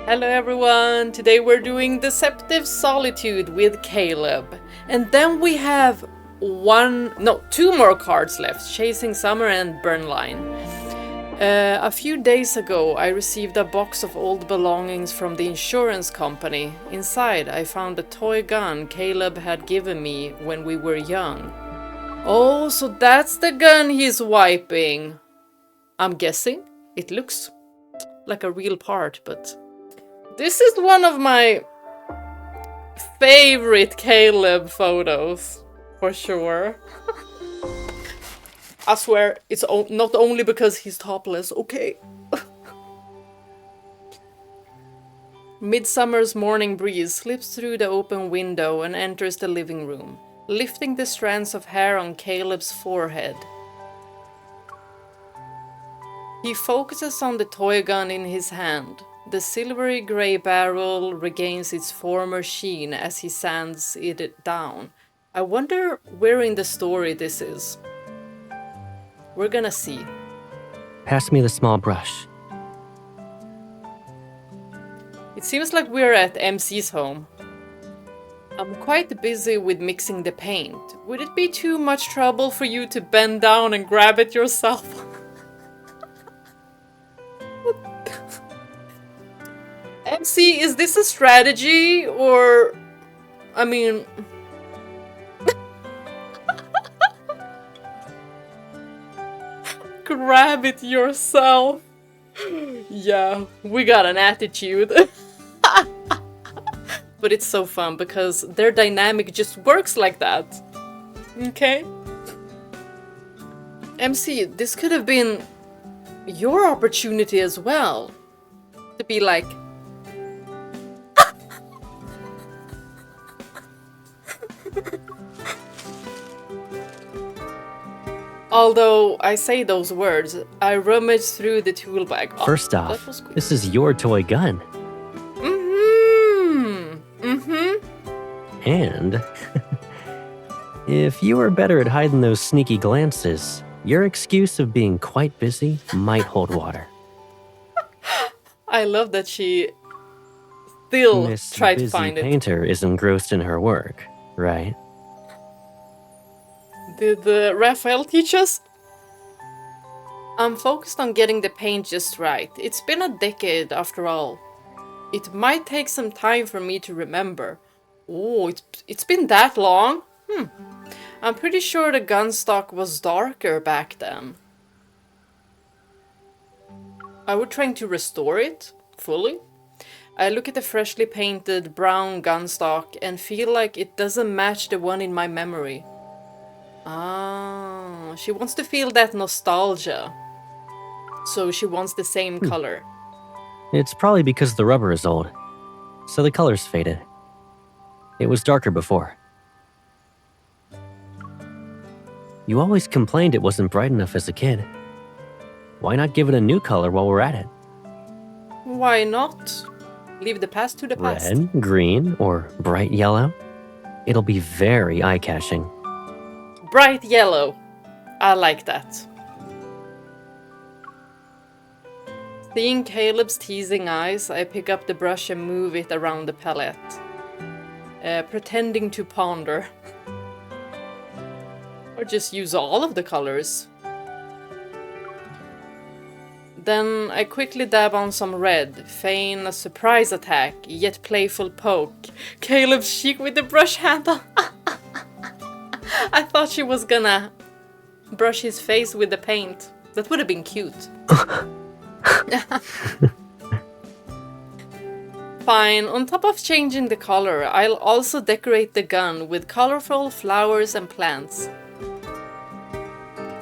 Hello everyone! Today we're doing Deceptive Solitude with Caleb. And then we have two more cards left, Chasing Summer and Burnline. A few days ago I received a box of old belongings from the insurance company. Inside I found a toy gun Caleb had given me when we were young. Oh, so that's the gun he's wiping. I'm guessing it looks like a real part, but... This is one of my favorite Caleb photos, for sure. I swear, it's not only because he's topless, okay? Midsummer's morning breeze slips through the open window and enters the living room, lifting the strands of hair on Caleb's forehead. He focuses on the toy gun in his hand. The silvery grey barrel regains its former sheen as he sands it down. I wonder where in the story this is. We're gonna see. Pass me the small brush. It seems like we're at MC's home. I'm quite busy with mixing the paint. Would it be too much trouble for you to bend down and grab it yourself? MC, is this a strategy, or... I mean... Grab it yourself. Yeah, we got an attitude. But it's so fun, because their dynamic just works like that. Okay? MC, this could have been your opportunity as well. To be like... Although I say those words, I rummage through the tool bag. Oh, First off, this is your toy gun. And if you were better at hiding those sneaky glances, your excuse of being quite busy might hold water. I love that she still tried to find it. This busy painter is engrossed in her work, right? Did Raphael teach us? I'm focused on getting the paint just right. It's been a decade after all. It might take some time for me to remember. Oh, it's been that long? I'm pretty sure the gun stock was darker back then. Are we trying to restore it fully? I look at the freshly painted brown gun stock and feel like it doesn't match the one in my memory. Ah, she wants to feel that nostalgia. So she wants the same color. It's probably because the rubber is old, so the color's faded. It was darker before. You always complained it wasn't bright enough as a kid. Why not give it a new color while we're at it? Why not? Leave the past to the past. Red, green, or bright yellow? It'll be very eye-catching. Bright yellow. I like that. Seeing Caleb's teasing eyes, I pick up the brush and move it around the palette. Pretending to ponder. Or just use all of the colors. Then I quickly dab on some red, feign a surprise attack, yet playful poke Caleb's cheek with the brush handle. I thought she was gonna brush his face with the paint. That would have been cute. Fine, on top of changing the color, I'll also decorate the gun with colorful flowers and plants.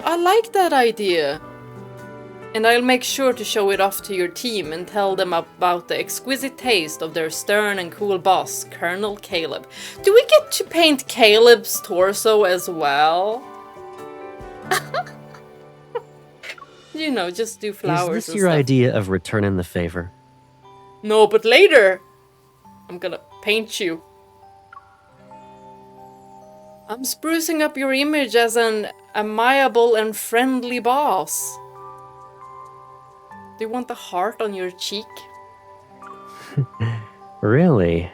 I like that idea. And I'll make sure to show it off to your team and tell them about the exquisite taste of their stern and cool boss, Colonel Caleb. Do we get to paint Caleb's torso as well? You know, just do flowers. Is this your idea of returning the favor? No, but later, I'm gonna paint you. I'm sprucing up your image as an amiable and friendly boss. Do you want the heart on your cheek? Really?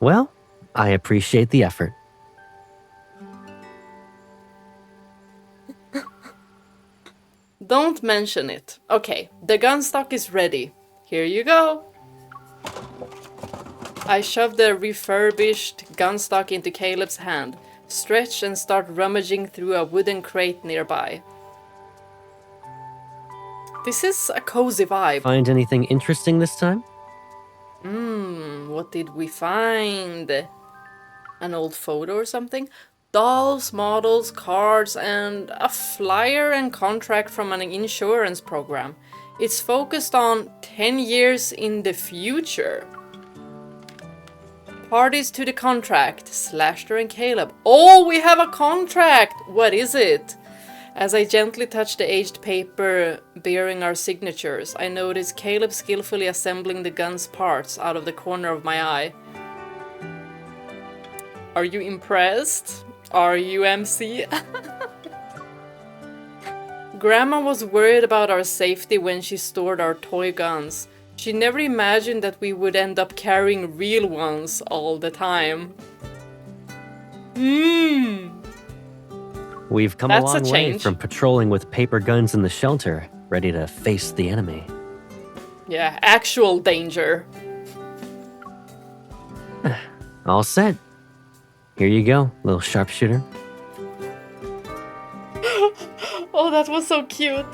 Well, I appreciate the effort. Don't mention it. Okay, the gun stock is ready. Here you go. I shove the refurbished gun stock into Caleb's hand, stretch and start rummaging through a wooden crate nearby. This is a cozy vibe. Find anything interesting this time? What did we find? An old photo or something? Dolls, models, cards, and a flyer and contract from an insurance program. It's focused on 10 years in the future. Parties to the contract, Slashter and Caleb. Oh, we have a contract! What is it? As I gently touch the aged paper bearing our signatures, I notice Caleb skillfully assembling the gun's parts out of the corner of my eye. Are you impressed? Are you, MC? Grandma was worried about our safety when she stored our toy guns. She never imagined that we would end up carrying real ones all the time. We've come a long way from patrolling with paper guns in the shelter, ready to face the enemy. Yeah, actual danger. All set. Here you go, little sharpshooter. Oh, that was so cute.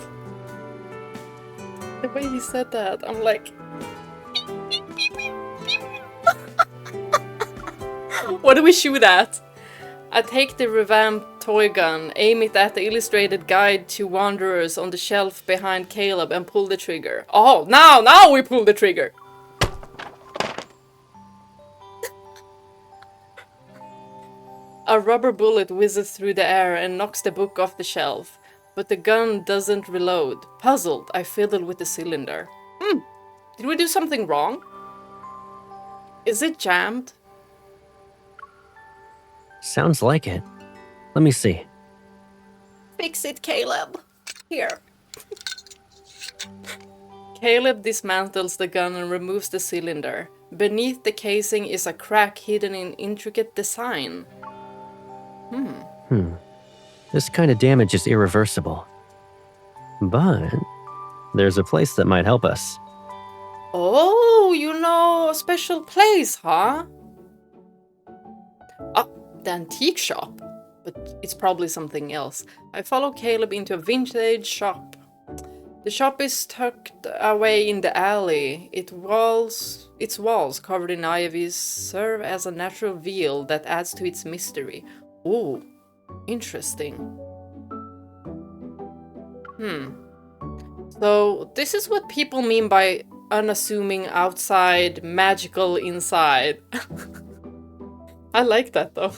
The way he said that, I'm like... What do we shoot at? I take the revamped toy gun, aim it at the illustrated guide to wanderers on the shelf behind Caleb and pull the trigger. Oh, now we pull the trigger! A rubber bullet whizzes through the air and knocks the book off the shelf, but the gun doesn't reload. Puzzled, I fiddle with the cylinder. Did we do something wrong? Is it jammed? Sounds like it. Let me see. Fix it, Caleb. Here. Caleb dismantles the gun and removes the cylinder. Beneath the casing is a crack hidden in intricate design. This kind of damage is irreversible. But there's a place that might help us. Oh, you know, a special place, huh? The antique shop. But it's probably something else. I follow Caleb into a vintage shop. The shop is tucked away in the alley. Its walls covered in ivy serve as a natural veil that adds to its mystery. Ooh, interesting. So this is what people mean by unassuming outside, magical inside. I like that though.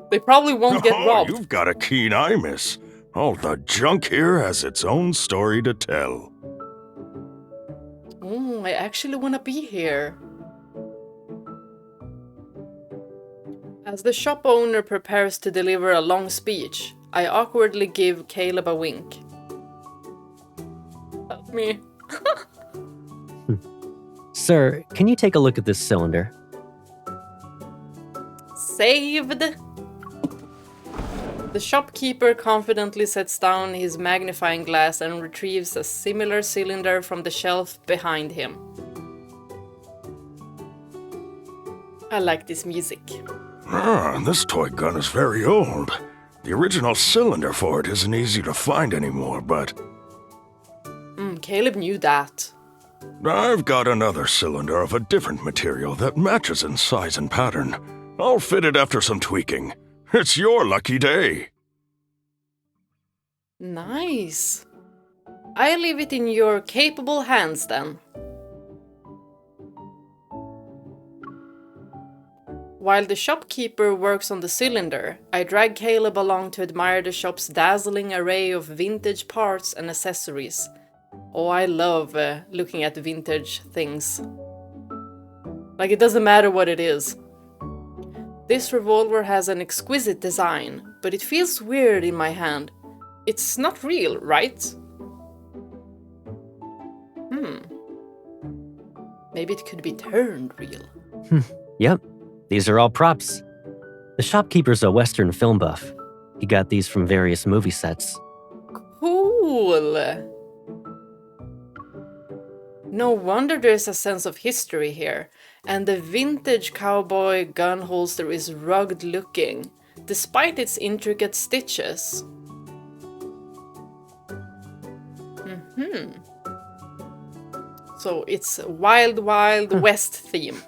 They probably won't get robbed. You've got a keen eye, miss. All the junk here has its own story to tell. Oh, I actually want to be here. As the shop owner prepares to deliver a long speech, I awkwardly give Caleb a wink. That's me. Sir, can you take a look at this cylinder? Saved! The shopkeeper confidently sets down his magnifying glass and retrieves a similar cylinder from the shelf behind him. I like this music. This toy gun is very old. The original cylinder for it isn't easy to find anymore, but... Caleb knew that. I've got another cylinder of a different material that matches in size and pattern. I'll fit it after some tweaking. It's your lucky day. Nice. I leave it in your capable hands then. While the shopkeeper works on the cylinder, I drag Caleb along to admire the shop's dazzling array of vintage parts and accessories. Oh, I love looking at vintage things. Like, it doesn't matter what it is. This revolver has an exquisite design, but it feels weird in my hand. It's not real, right? Maybe it could be turned real. Yep, these are all props. The shopkeeper's a Western film buff. He got these from various movie sets. Cool! No wonder there's a sense of history here. And the vintage cowboy gun holster is rugged looking, despite its intricate stitches. So it's Wild Wild West theme.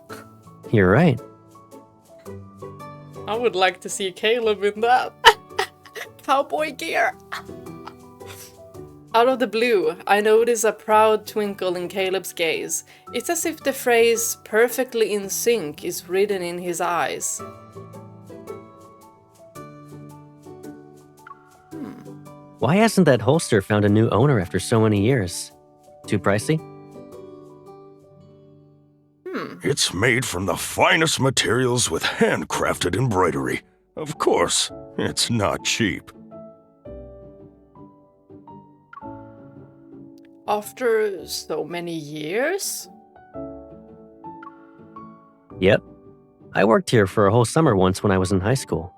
You're right. I would like to see Caleb in that. Cowboy gear. Out of the blue, I notice a proud twinkle in Caleb's gaze. It's as if the phrase "perfectly in sync" is written in his eyes. Why hasn't that holster found a new owner after so many years? Too pricey? It's made from the finest materials with handcrafted embroidery. Of course, it's not cheap. After so many years? Yep. I worked here for a whole summer once when I was in high school.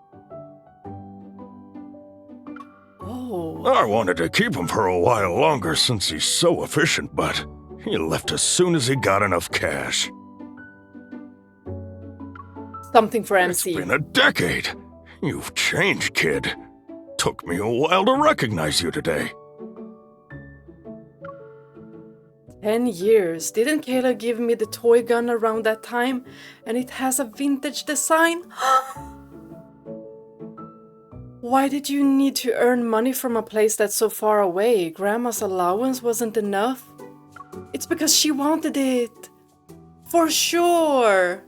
Oh. I wanted to keep him for a while longer since he's so efficient, but he left as soon as he got enough cash. Something for It's MC. been a decade. You've changed, kid. Took me a while to recognize you today. 10 years. Didn't Caleb give me the toy gun around that time? And it has a vintage design? Why did you need to earn money from a place that's so far away? Grandma's allowance wasn't enough? It's because she wanted it. For sure.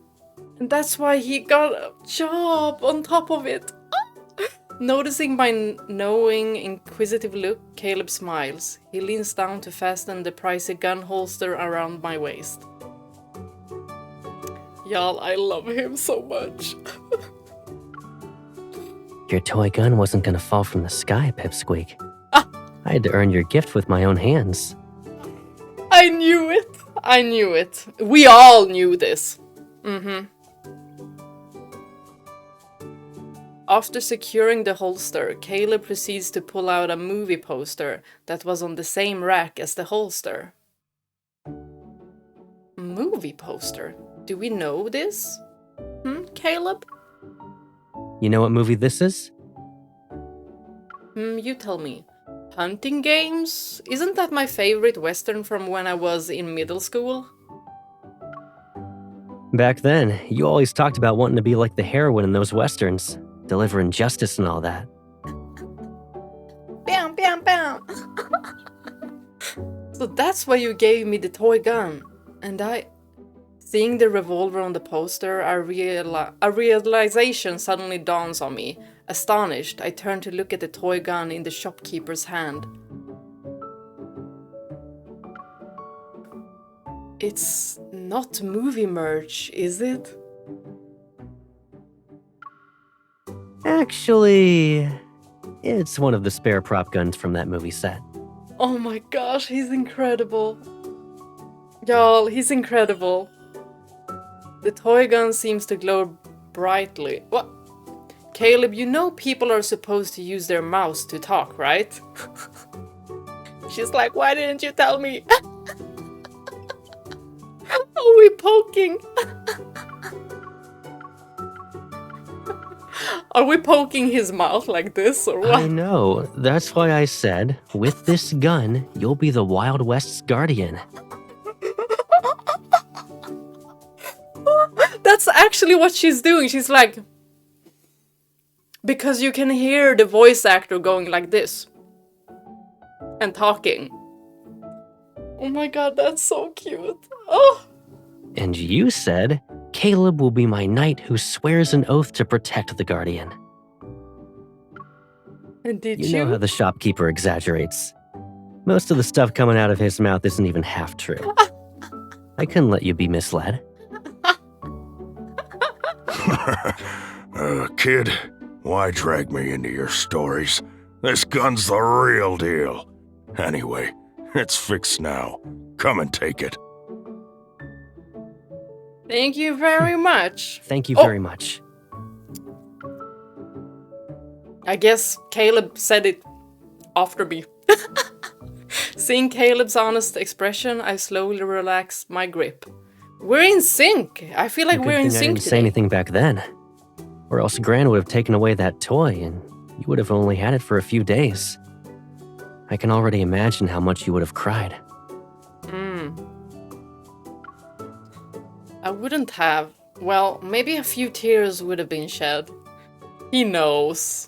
And that's why he got a job on top of it. Noticing my knowing, inquisitive look, Caleb smiles. He leans down to fasten the pricey gun holster around my waist. Y'all, I love him so much. Your toy gun wasn't gonna fall from the sky, Pipsqueak. I had to earn your gift with my own hands. I knew it. I knew it. We all knew this. After securing the holster, Caleb proceeds to pull out a movie poster that was on the same rack as the holster. Movie poster? Do we know this? Caleb? You know what movie this is? You tell me. Hunting Games? Isn't that my favorite Western from when I was in middle school? Back then, you always talked about wanting to be like the heroine in those westerns, delivering justice and all that. Bam, bam, bam! So that's why you gave me the toy gun. And seeing the revolver on the poster, a realization suddenly dawns on me. Astonished, I turn to look at the toy gun in the shopkeeper's hand. It's not movie merch, is it? Actually, it's one of the spare prop guns from that movie set. Oh my gosh, he's incredible. Y'all, he's incredible. The toy gun seems to glow brightly. What? Caleb, you know people are supposed to use their mouths to talk, right? She's like, why didn't you tell me? Are we poking? Are we poking his mouth like this or what? I know. That's why I said, with this gun, you'll be the Wild West's guardian. That's actually what she's doing. She's like... Because you can hear the voice actor going like this. And talking. Oh my god, that's so cute. Oh! And you said, Caleb will be my knight who swears an oath to protect the guardian. And did You know how the shopkeeper exaggerates. Most of the stuff coming out of his mouth isn't even half true. I couldn't let you be misled. Kid, why drag me into your stories? This gun's the real deal. Anyway, it's fixed now. Come and take it. Thank you very much. Thank you very much. I guess Caleb said it after me. Seeing Caleb's honest expression, I slowly relax my grip. We're in sync. I feel like Good we're in thing I sync didn't say today. anything back then. Or else Gran would have taken away that toy and you would have only had it for a few days. I can already imagine how much you would have cried. I wouldn't have. Well, maybe a few tears would have been shed. He knows.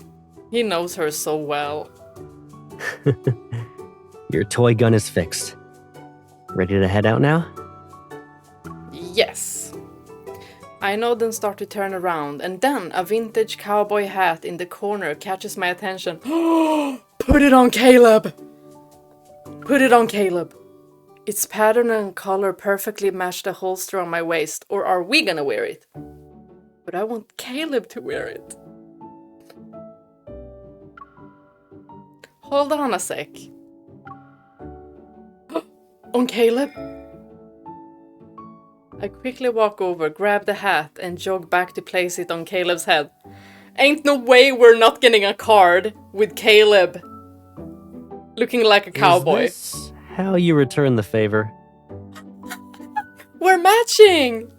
He knows her so well. Your toy gun is fixed. Ready to head out now? Yes. I nod and start to turn around, and then a vintage cowboy hat in the corner catches my attention. Put it on, Caleb! Put it on, Caleb! Its pattern and color perfectly match the holster on my waist, or are we gonna wear it? But I want Caleb to wear it. Hold on a sec. On Caleb? I quickly walk over, grab the hat, and jog back to place it on Caleb's head. Ain't no way we're not getting a card with Caleb looking like a cowboy. Is this how you return the favor? We're matching!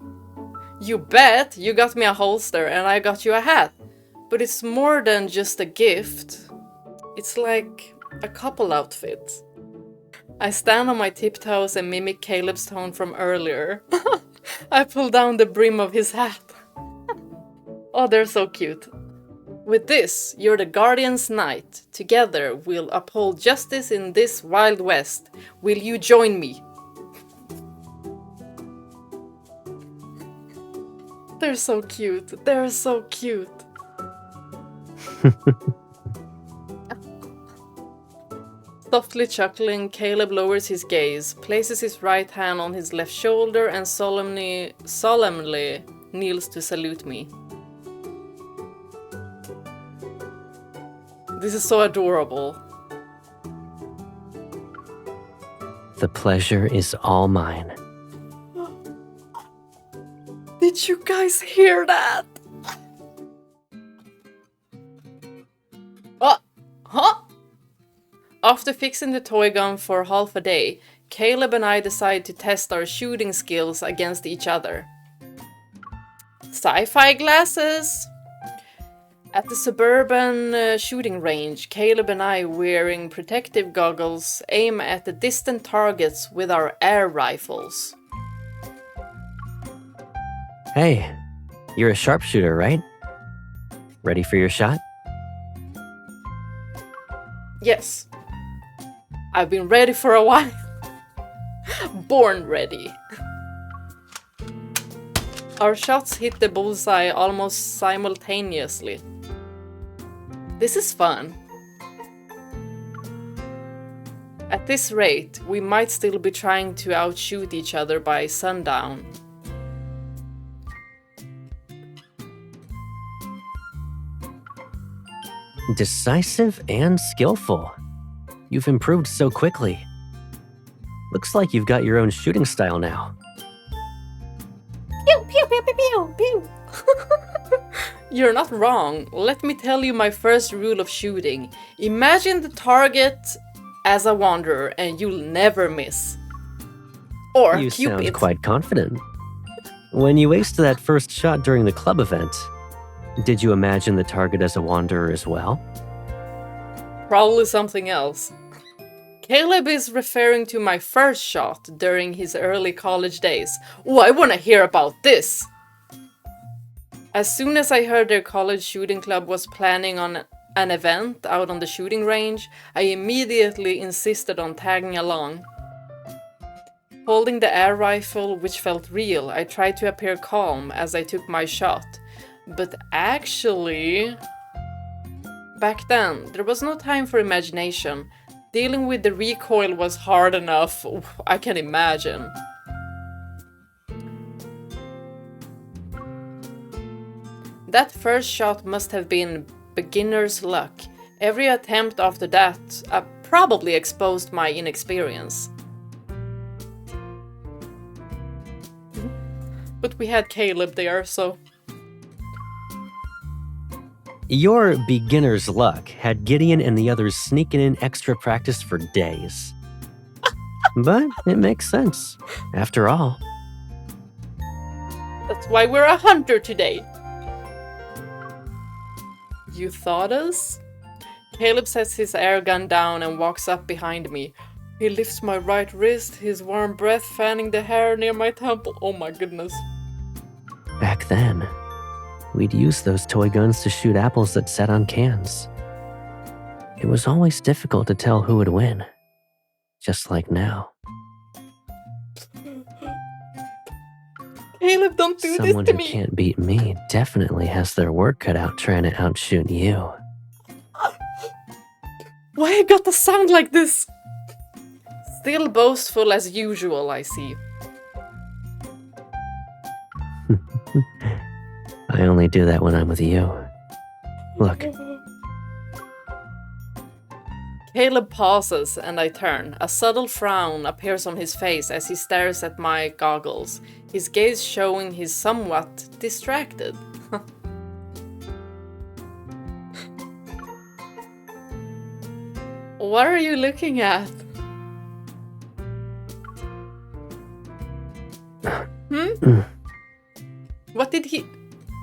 You bet! You got me a holster and I got you a hat. But it's more than just a gift. It's like a couple outfit. I stand on my tiptoes and mimic Caleb's tone from earlier. I pull down the brim of his hat. Oh, they're so cute. With this, you're the Guardian's Knight. Together, we'll uphold justice in this Wild West. Will you join me? They're so cute. They're so cute. Softly chuckling, Caleb lowers his gaze, places his right hand on his left shoulder, and solemnly kneels to salute me. This is so adorable. The pleasure is all mine. Did you guys hear that? Huh? After fixing the toy gun for half a day, Caleb and I decide to test our shooting skills against each other. Sci-fi glasses! At the suburban shooting range, Caleb and I, wearing protective goggles, aim at the distant targets with our air rifles. Hey, you're a sharpshooter, right? Ready for your shot? Yes. I've been ready for a while. Born ready. Our shots hit the bullseye almost simultaneously. This is fun. At this rate, we might still be trying to outshoot each other by sundown. Decisive and skillful. You've improved so quickly. Looks like you've got your own shooting style now. Pew, pew, pew, pew, pew, pew. You're not wrong. Let me tell you my first rule of shooting. Imagine the target as a wanderer and you'll never miss. Or You Cupid. sound quite confident. When you aced that first shot during the club event, did you imagine the target as a wanderer as well? Probably something else. Caleb is referring to my first shot during his early college days. Oh, I want to hear about this! As soon as I heard their college shooting club was planning on an event out on the shooting range, I immediately insisted on tagging along. Holding the air rifle, which felt real, I tried to appear calm as I took my shot. But actually, back then, there was no time for imagination. Dealing with the recoil was hard enough, I can imagine. That first shot must have been beginner's luck. Every attempt after that probably exposed my inexperience. But we had Caleb there, so... Your beginner's luck had Gideon and the others sneaking in extra practice for days. But it makes sense, after all. That's why we're a hunter today. You thought us? Caleb sets his air gun down and walks up behind me. He lifts my right wrist, his warm breath fanning the hair near my temple. Oh my goodness. Back then, we'd use those toy guns to shoot apples that sat on cans. It was always difficult to tell who would win, just like now. Caleb, don't do Someone this to who me. can't beat me definitely has their work cut out trying to outshoot you. Why I got to sound like this? Still boastful as usual, I see. I only do that when I'm with you. Look, Caleb pauses and I turn. A subtle frown appears on his face as he stares at my goggles, his gaze showing he's somewhat distracted. What are you looking at? What did he...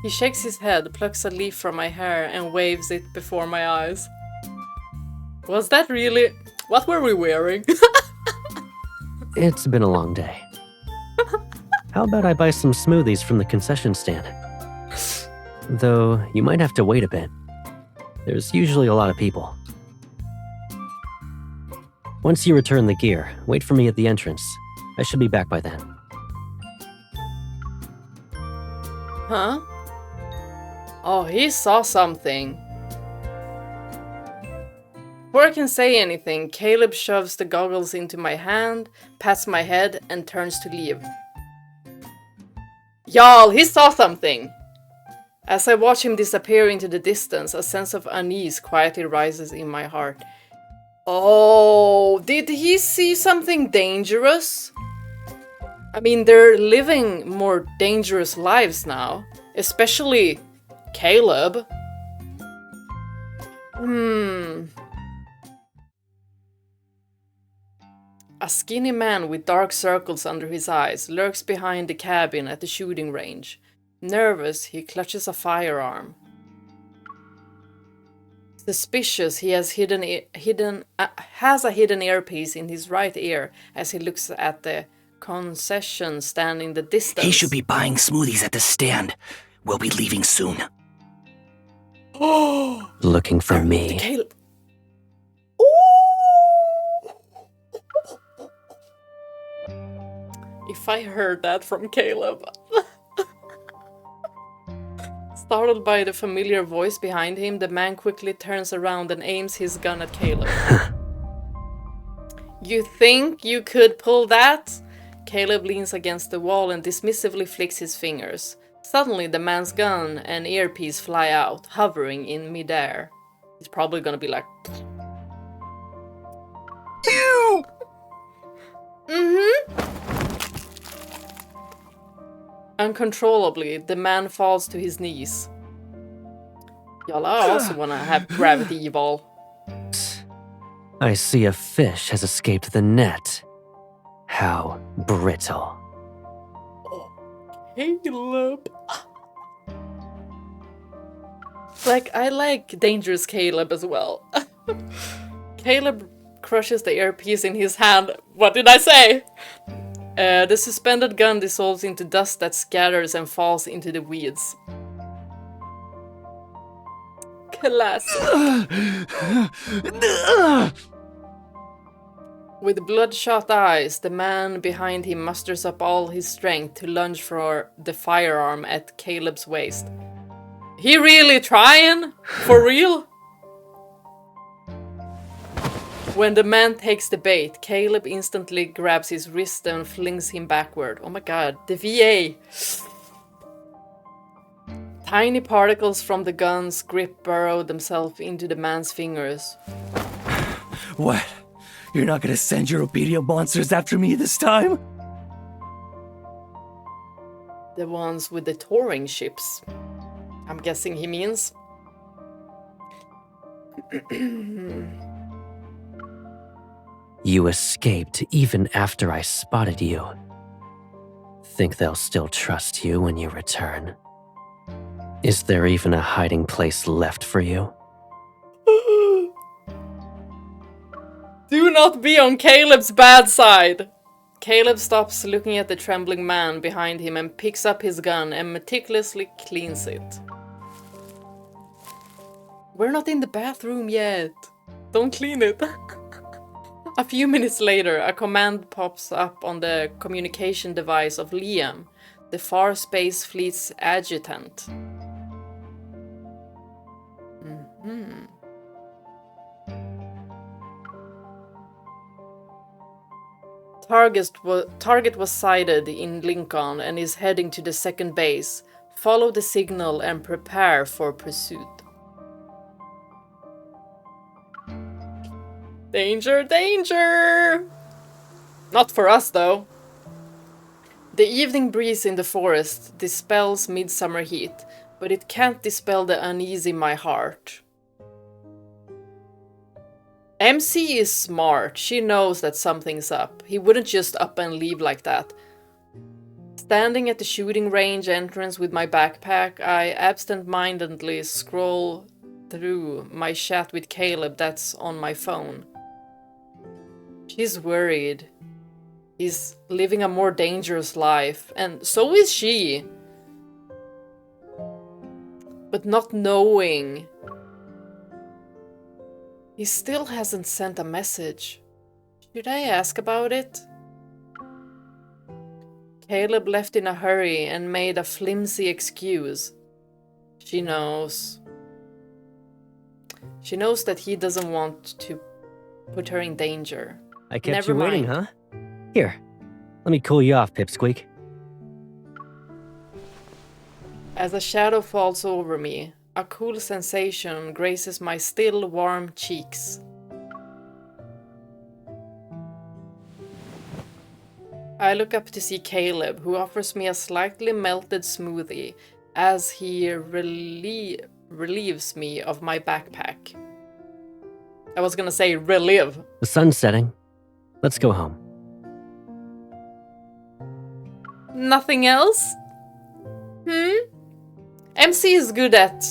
He shakes his head, plucks a leaf from my hair and waves it before my eyes. Was that really... What were we wearing? it's been a long day. How about I buy some smoothies from the concession stand? Though, you might have to wait a bit. There's usually a lot of people. Once you return the gear, wait for me at the entrance. I should be back by then. Huh? Oh, he saw something. Before I can say anything, Caleb shoves the goggles into my hand, pats my head, and turns to leave. Y'all, he saw something! As I watch him disappear into the distance, a sense of unease quietly rises in my heart. Oh, did he see something dangerous? I mean, they're living more dangerous lives now, especially Caleb. A skinny man with dark circles under his eyes lurks behind the cabin at the shooting range. Nervous, he clutches a firearm. Suspicious, he has a hidden earpiece in his right ear as he looks at the concession stand in the distance. He should be buying smoothies at the stand. We'll be leaving soon. Looking for me. Caleb. If I heard that from Caleb. Startled by the familiar voice behind him, the man quickly turns around and aims his gun at Caleb. You think you could pull that? Caleb leans against the wall and dismissively flicks his fingers. Suddenly, the man's gun and earpiece fly out, hovering in midair. He's probably gonna be like... Ew! Uncontrollably, the man falls to his knees. Y'all, I also wanna have gravity eval. I see a fish has escaped the net. How brittle. Caleb. Like, I like dangerous Caleb as well. Caleb crushes the earpiece in his hand. What did I say? The suspended gun dissolves into dust that scatters and falls into the weeds. Classic. With bloodshot eyes, the man behind him musters up all his strength to lunge for the firearm at Caleb's waist. He really trying? For real? When the man takes the bait, Caleb instantly grabs his wrist and flings him backward. Oh my god, the VA! Tiny particles from the gun's grip burrow themselves into the man's fingers. What? You're not gonna send your obedient monsters after me this time? The ones with the touring ships. I'm guessing he means. You escaped even after I spotted you. Think they'll still trust you when you return? Is there even a hiding place left for you? Do not be on Caleb's bad side! Caleb stops looking at the trembling man behind him and picks up his gun and meticulously cleans it. We're not in the bathroom yet. Don't clean it. A few minutes later, a command pops up on the communication device of Liam, the Far Space Fleet's adjutant. Target was sighted in Lincoln and is heading to the second base. Follow the signal and prepare for pursuit. Danger, danger! Not for us, though. The evening breeze in the forest dispels midsummer heat, but it can't dispel the unease in my heart. MC is smart. She knows that something's up. He wouldn't just up and leave like that. Standing at the shooting range entrance with my backpack, I absent-mindedly scroll through my chat with Caleb that's on my phone. She's worried. He's living a more dangerous life, and so is she. But not knowing. He still hasn't sent a message. Should I ask about it? Caleb left in a hurry and made a flimsy excuse. She knows. She knows that he doesn't want to put her in danger. I kept Never you waiting, mind. huh? Here, let me cool you off, Pipsqueak. As a shadow falls over me, a cool sensation graces my still warm cheeks. I look up to see Caleb, who offers me a slightly melted smoothie as he relieves me of my backpack. I was gonna say relive. The sun's setting. Let's go home. Nothing else? MC is good at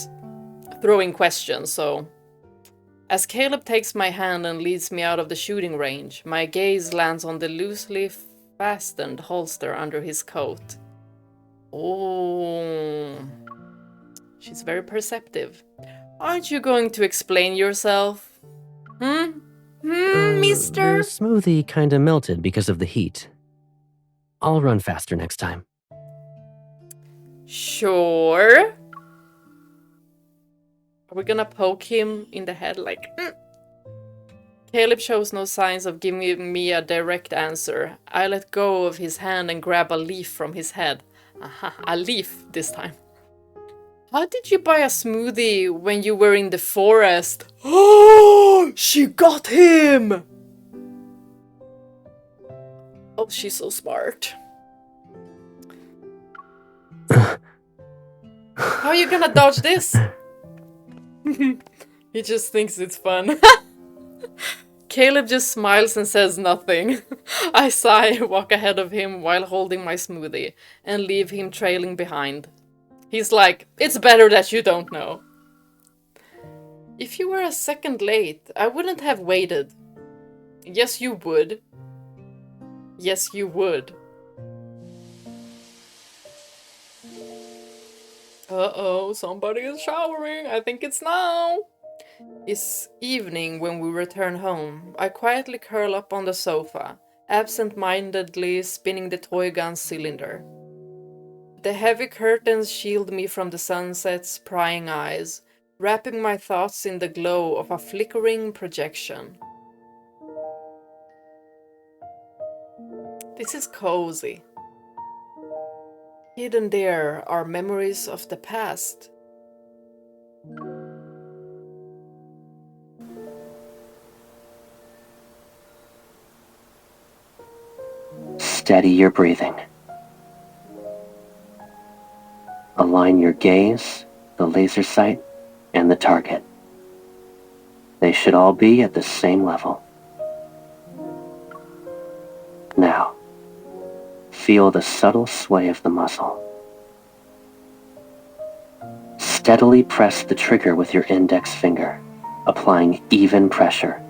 throwing questions, so... As Caleb takes my hand and leads me out of the shooting range, my gaze lands on the loosely fastened holster under his coat. Oh... She's very perceptive. Aren't you going to explain yourself? Mister? The smoothie kinda melted because of the heat. I'll run faster next time. Sure. Are we gonna poke him in the head like... Caleb shows no signs of giving me a direct answer. I let go of his hand and grab a leaf from his head. Aha, a leaf this time. How did you buy a smoothie when you were in the forest? Oh, she got him! Oh, she's so smart. How are you gonna dodge this? He just thinks it's fun. Caleb just smiles and says nothing. I sigh, walk ahead of him while holding my smoothie, and leave him trailing behind. He's like, it's better that you don't know. If you were a second late, I wouldn't have waited. Yes, you would. Yes, you would. Uh-oh, somebody is showering. I think it's now. It's evening when we return home. I quietly curl up on the sofa, absent-mindedly spinning the toy gun cylinder. The heavy curtains shield me from the sunset's prying eyes, wrapping my thoughts in the glow of a flickering projection. This is cozy. Hidden there are memories of the past. Steady your breathing. Align your gaze, the laser sight, and the target. They should all be at the same level. Now, feel the subtle sway of the muzzle. Steadily press the trigger with your index finger, applying even pressure.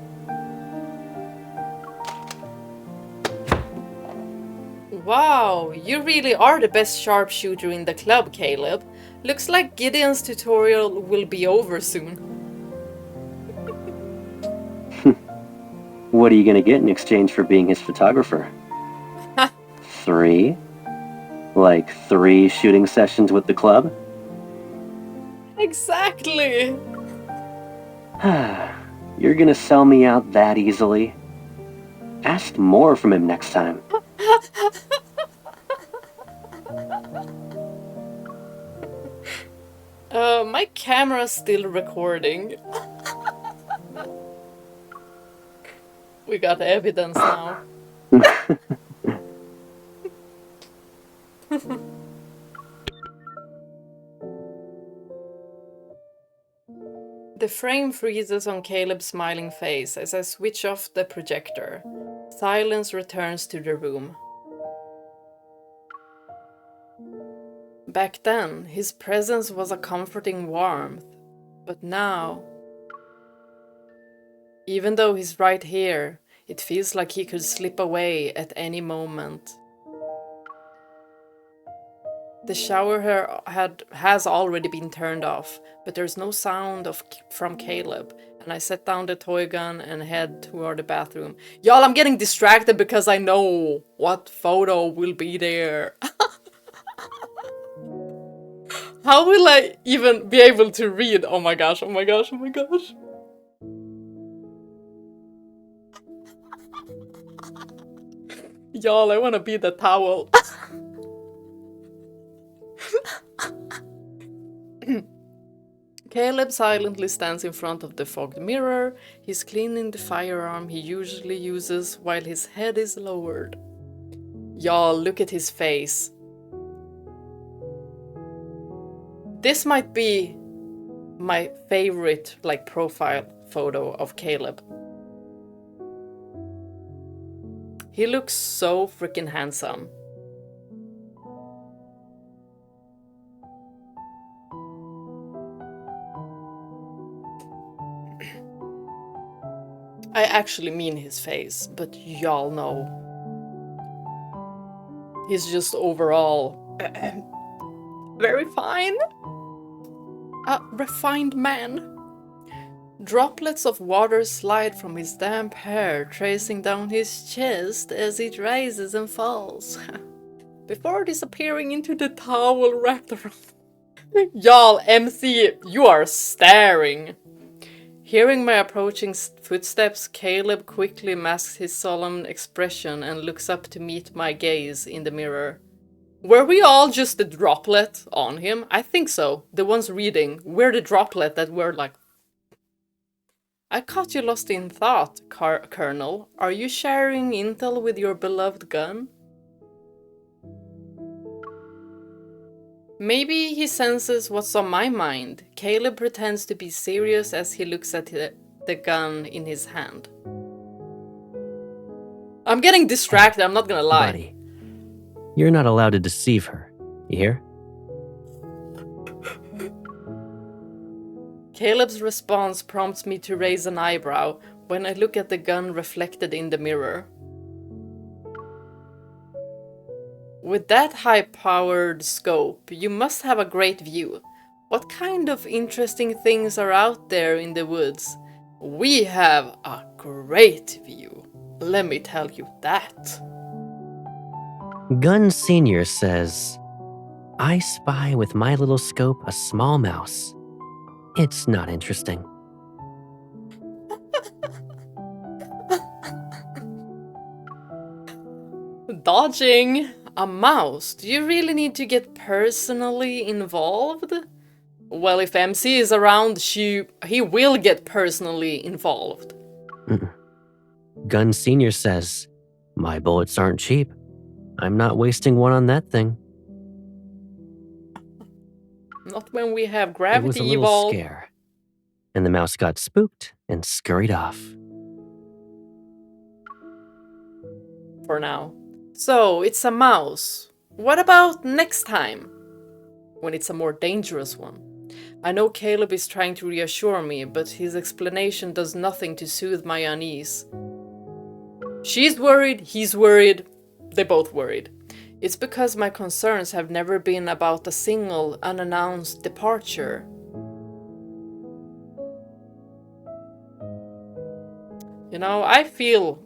Wow, you really are the best sharpshooter in the club, Caleb. Looks like Gideon's tutorial will be over soon. What are you gonna get in exchange for being his photographer? 3? Like 3 shooting sessions with the club? Exactly! You're gonna sell me out that easily? Ask more from him next time. My camera's still recording. We got evidence now. The frame freezes on Caleb's smiling face as I switch off the projector. Silence returns to the room. Back then, his presence was a comforting warmth, but now, even though he's right here, it feels like he could slip away at any moment. The shower has already been turned off, but there's no sound from Caleb, and I set down the toy gun and head toward the bathroom. Y'all, I'm getting distracted because I know what photo will be there. How will I even be able to read? Oh my gosh, oh my gosh, oh my gosh. Y'all, I wanna be the towel. Caleb silently stands in front of the fogged mirror. He's cleaning the firearm he usually uses while his head is lowered. Y'all, look at his face. This might be my favorite, profile photo of Caleb. He looks so freaking handsome. I actually mean his face, but y'all know. He's just overall very fine. A refined man. Droplets of water slide from his damp hair, tracing down his chest as it rises and falls, before disappearing into the towel wrapped around. Y'all, MC, you are staring. Hearing my approaching footsteps, Caleb quickly masks his solemn expression and looks up to meet my gaze in the mirror. Were we all just the droplet on him? I think so. The ones reading, we're the droplet that were like... I caught you lost in thought, Colonel. Are you sharing intel with your beloved gun? Maybe he senses what's on my mind. Caleb pretends to be serious as he looks at the gun in his hand. I'm getting distracted, I'm not gonna lie. Buddy, you're not allowed to deceive her. You hear? Caleb's response prompts me to raise an eyebrow when I look at the gun reflected in the mirror. With that high-powered scope, you must have a great view. What kind of interesting things are out there in the woods? We have a great view. Let me tell you that. Gun Senior says, I spy with my little scope a small mouse. It's not interesting. Dodging. A mouse? Do you really need to get personally involved? Well, if MC is around, he will get personally involved. Gun Senior says, my bullets aren't cheap. I'm not wasting one on that thing. Not when we have It was gravity a little evolved. scare, and the mouse got spooked and scurried off. For now. So, it's a mouse. What about next time? When it's a more dangerous one. I know Caleb is trying to reassure me, but his explanation does nothing to soothe my unease. She's worried, he's worried, they're both worried. It's because my concerns have never been about a single, unannounced departure. You know, I feel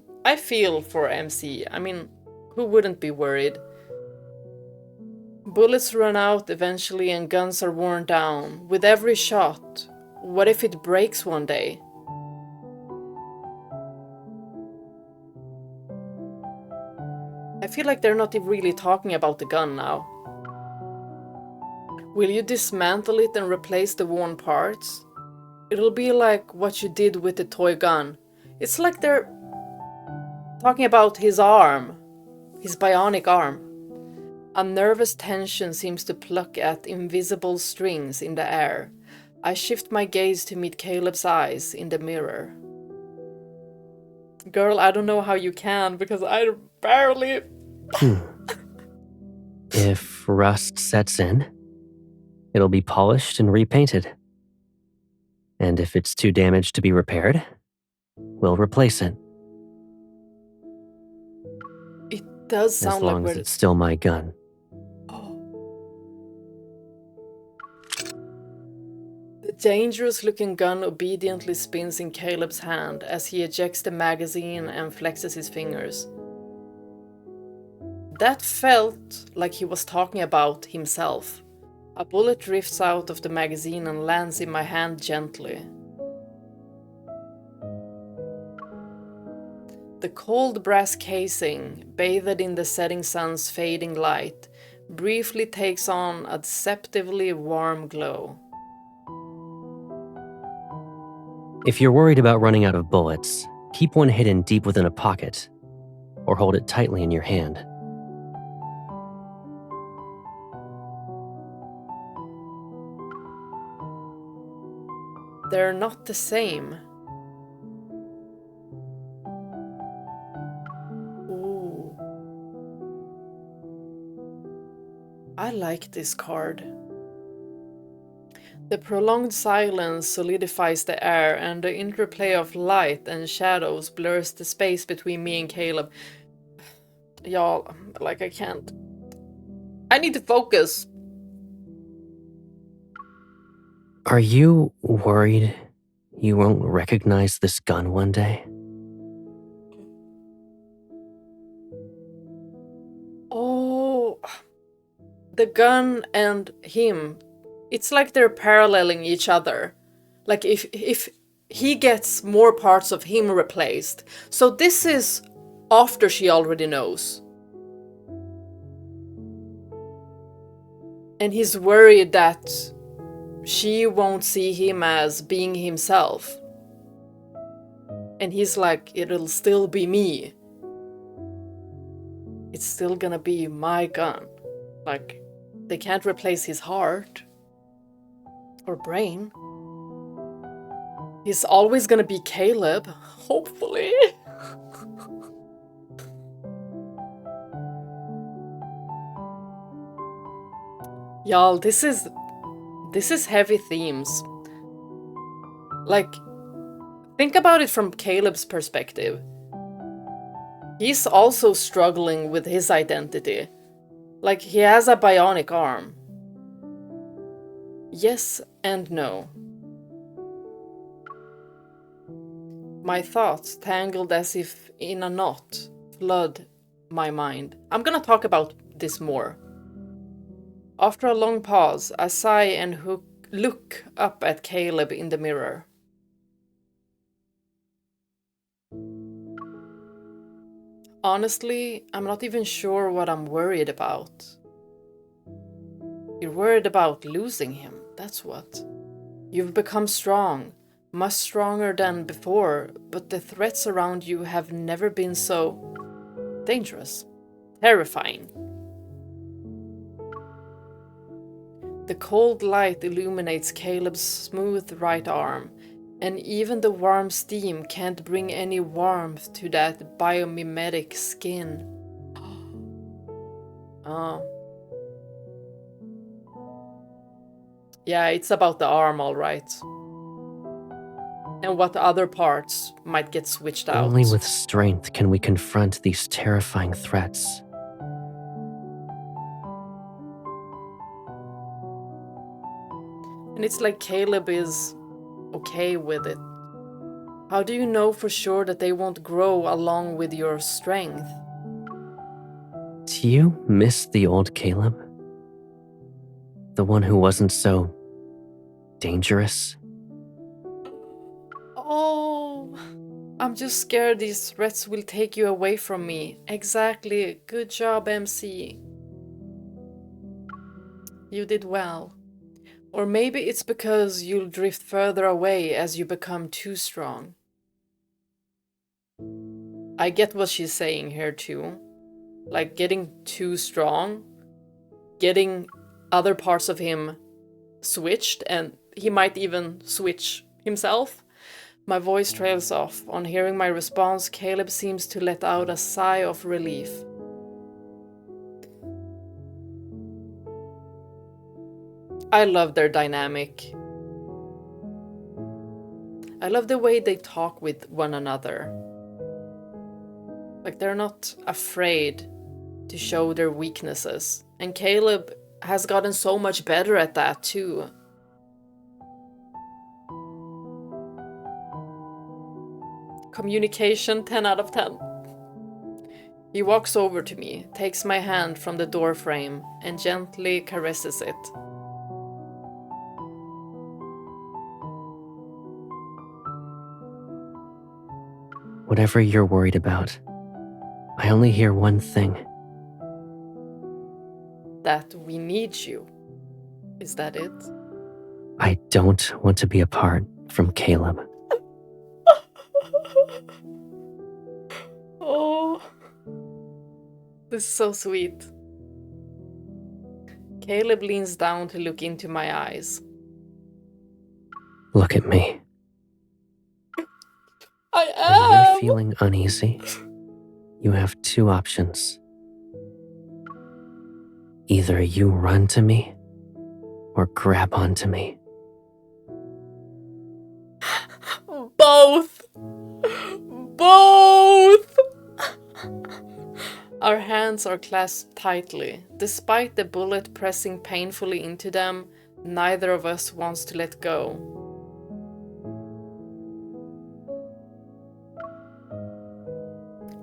for MC. I mean, who wouldn't be worried? Bullets run out eventually and guns are worn down. With every shot, what if it breaks one day? I feel like they're not really talking about the gun now. Will you dismantle it and replace the worn parts? It'll be like what you did with the toy gun. It's like they're talking about his arm, his bionic arm. A nervous tension seems to pluck at invisible strings in the air. I shift my gaze to meet Caleb's eyes in the mirror. Girl, I don't know how you can, because I barely... If rust sets in, it'll be polished and repainted. And if it's too damaged to be repaired, we'll replace it. It does sound as like long as it's still my gun. The dangerous-looking gun obediently spins in Caleb's hand as he ejects the magazine and flexes his fingers. That felt like he was talking about himself. A bullet drifts out of the magazine and lands in my hand gently. The cold brass casing, bathed in the setting sun's fading light, briefly takes on a deceptively warm glow. If you're worried about running out of bullets, keep one hidden deep within a pocket, or hold it tightly in your hand. They're not the same. Ooh. I like this card. The prolonged silence solidifies the air, and the interplay of light and shadows blurs the space between me and Caleb. Y'all, like I can't. I need to focus. Are you worried you won't recognize this gun one day? Oh, the gun and him. It's like they're paralleling each other. Like if he gets more parts of him replaced. So this is after she already knows. And he's worried that she won't see him as being himself. And he's like, it'll still be me. It's still gonna be my gun. Like, they can't replace his heart. Or brain. He's always gonna be Caleb, hopefully. Y'all, this is heavy themes. Like, think about it from Caleb's perspective. He's also struggling with his identity. Like, he has a bionic arm. Yes and no. My thoughts, tangled as if in a knot, flood my mind. I'm gonna talk about this more. After a long pause, I sigh and look up at Caleb in the mirror. Honestly, I'm not even sure what I'm worried about. You're worried about losing him, that's what. You've become strong, much stronger than before, but the threats around you have never been so dangerous, terrifying. The cold light illuminates Caleb's smooth right arm, and even the warm steam can't bring any warmth to that biomimetic skin. Oh. Yeah, it's about the arm, all right. And what other parts might get switched out. Only with strength can we confront these terrifying threats. And it's like Caleb is okay with it. How do you know for sure that they won't grow along with your strength? Do you miss the old Caleb? The one who wasn't so dangerous? Oh, I'm just scared these threats will take you away from me. Exactly. Good job, MC. You did well. Or maybe it's because you'll drift further away as you become too strong. I get what she's saying here too. Like getting too strong, getting other parts of him switched, and he might even switch himself. My voice trails off. On hearing my response, Caleb seems to let out a sigh of relief. I love their dynamic. I love the way they talk with one another. Like, they're not afraid to show their weaknesses. And Caleb has gotten so much better at that too. Communication 10 out of 10. He walks over to me, takes my hand from the door frame, and gently caresses it. Whatever you're worried about, I only hear one thing. That we need you. Is that it? I don't want to be apart from Caleb. Oh, this is so sweet. Caleb leans down to look into my eyes. Look at me. I When am! you're feeling uneasy, you have two options. Either you run to me, or grab onto me. Both! Both! Our hands are clasped tightly. Despite the bullet pressing painfully into them, neither of us wants to let go.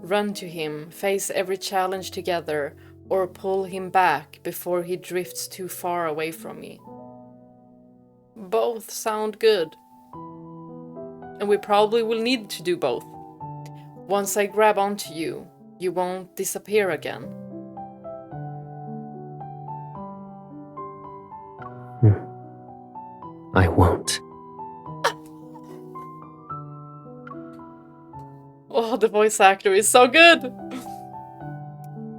Run to him, face every challenge together, or pull him back before he drifts too far away from me. Both sound good. And we probably will need to do both. Once I grab onto you, you won't disappear again. I won't. Oh, the voice actor is so good!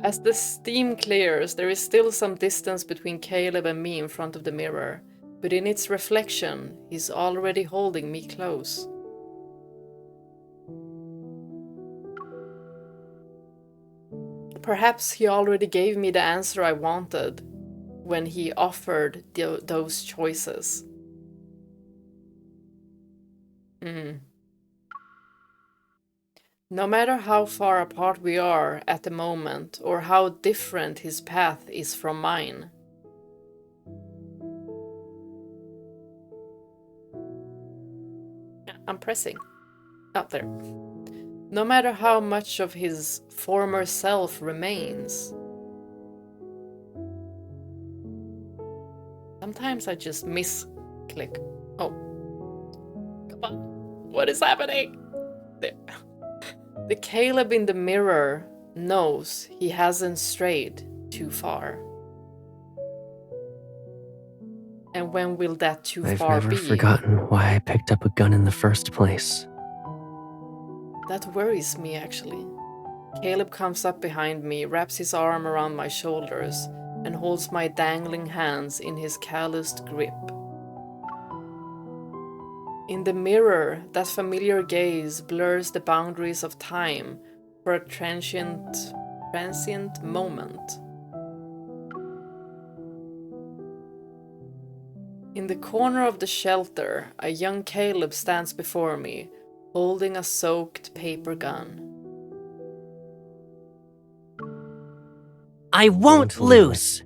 As the steam clears, there is still some distance between Caleb and me in front of the mirror, but in its reflection, he's already holding me close. Perhaps he already gave me the answer I wanted when he offered those choices. No matter how far apart we are at the moment, or how different his path is from mine. I'm pressing. Up there. No matter how much of his former self remains. Sometimes I just misclick. Oh. Come on. What is happening? There. The Caleb in the mirror knows he hasn't strayed too far. And when will that too far be? I've never forgotten why I picked up a gun in the first place. That worries me, actually. Caleb comes up behind me, wraps his arm around my shoulders, and holds my dangling hands in his calloused grip. In the mirror, that familiar gaze blurs the boundaries of time for a transient moment. In the corner of the shelter, a young Caleb stands before me, holding a soaked paper gun. I won't lose!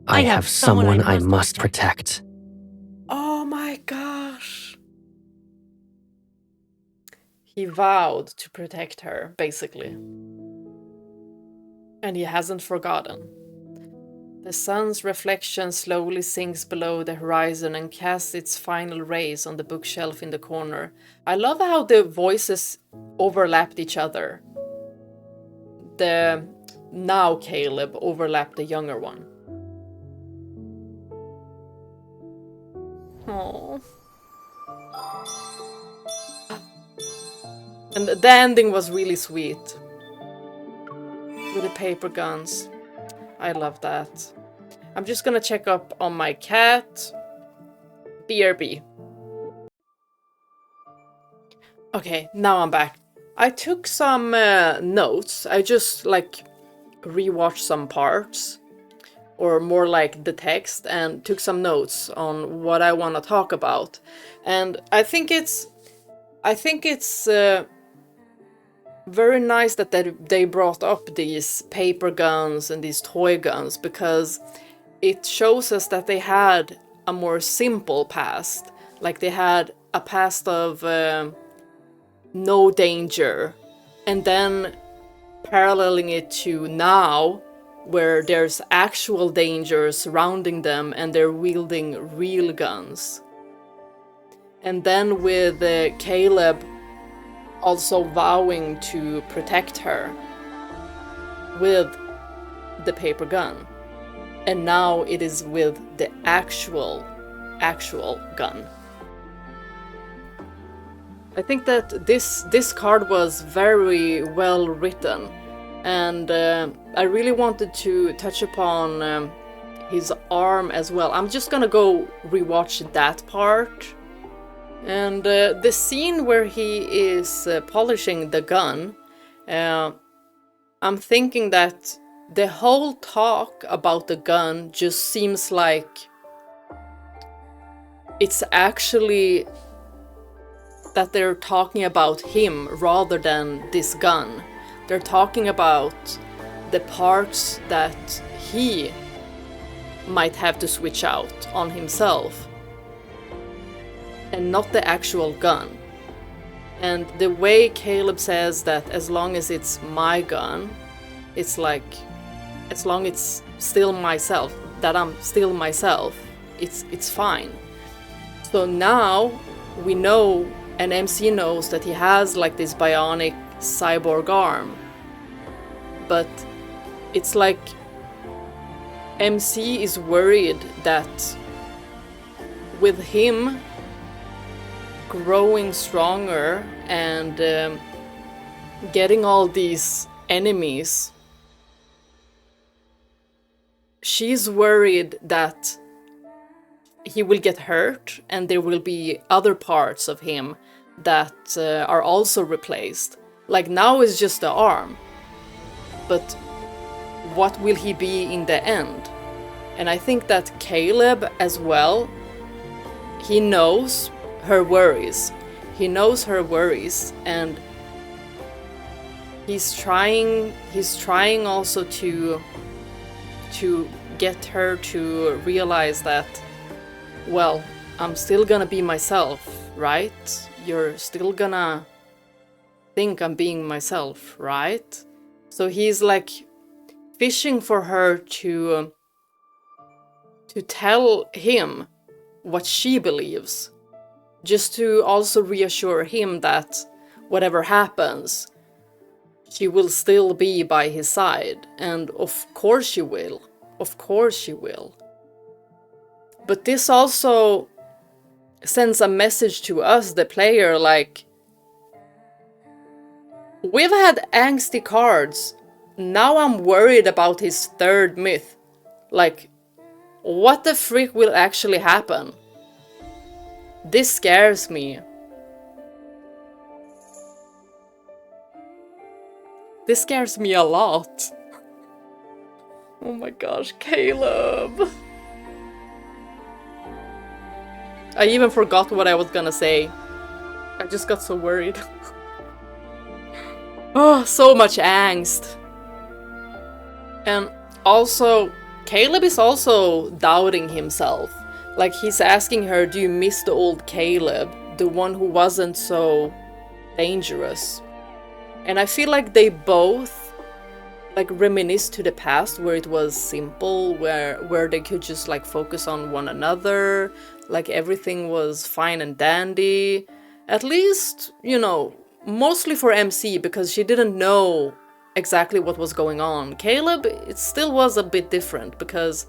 I have someone I must protect. Oh my gosh! He vowed to protect her, basically. And he hasn't forgotten. The sun's reflection slowly sinks below the horizon and casts its final rays on the bookshelf in the corner. I love how the voices overlapped each other. The now Caleb overlapped the younger one. Aww. And the ending was really sweet. With the paper guns. I love that. I'm just gonna check up on my cat. BRB. Okay, now I'm back. I took some notes. I just rewatched some parts, or more like the text, and took some notes on what I want to talk about. And I think it's very nice that they brought up these paper guns and these toy guns, because it shows us that they had a more simple past. Like they had a past of no danger, and then paralleling it to now, where there's actual danger surrounding them and they're wielding real guns. And then with Caleb also vowing to protect her with the paper gun. And now it is with the actual gun. I think that this card was very well written, and I really wanted to touch upon his arm as well. I'm just gonna go rewatch that part. And the scene where he is polishing the gun, I'm thinking that the whole talk about the gun just seems like it's actually that they're talking about him rather than this gun. They're talking about the parts that he might have to switch out on himself, and not the actual gun. And the way Caleb says that as long as it's my gun, it's like, as long as it's still myself, that I'm still myself, it's fine. So now we know, and MC knows, that he has like this bionic cyborg arm. But it's like MC is worried that with him growing stronger and getting all these enemies, she's worried that he will get hurt and there will be other parts of him that are also replaced. Like now it's just the arm, but what will he be in the end? And I think that Caleb as well, he knows her worries. He knows her worries, and he's trying also to get her to realize that, well, I'm still gonna be myself, right? You're still gonna think I'm being myself, right? So he's like fishing for her to tell him what she believes, just to also reassure him that whatever happens, she will still be by his side. And of course she will. Of course she will. But this also sends a message to us, the player, like, we've had angsty cards. Now I'm worried about his third myth. Like, what the frick will actually happen? This scares me. This scares me a lot. Oh my gosh, Caleb. I even forgot what I was gonna say. I just got so worried. Oh, so much angst. And also, Caleb is also doubting himself. Like, he's asking her, do you miss the old Caleb? The one who wasn't so dangerous? And I feel like they both, like, reminisce to the past where it was simple, where they could just, like, focus on one another. Like, everything was fine and dandy. At least, you know, mostly for MC, because she didn't know exactly what was going on. Caleb, it still was a bit different, because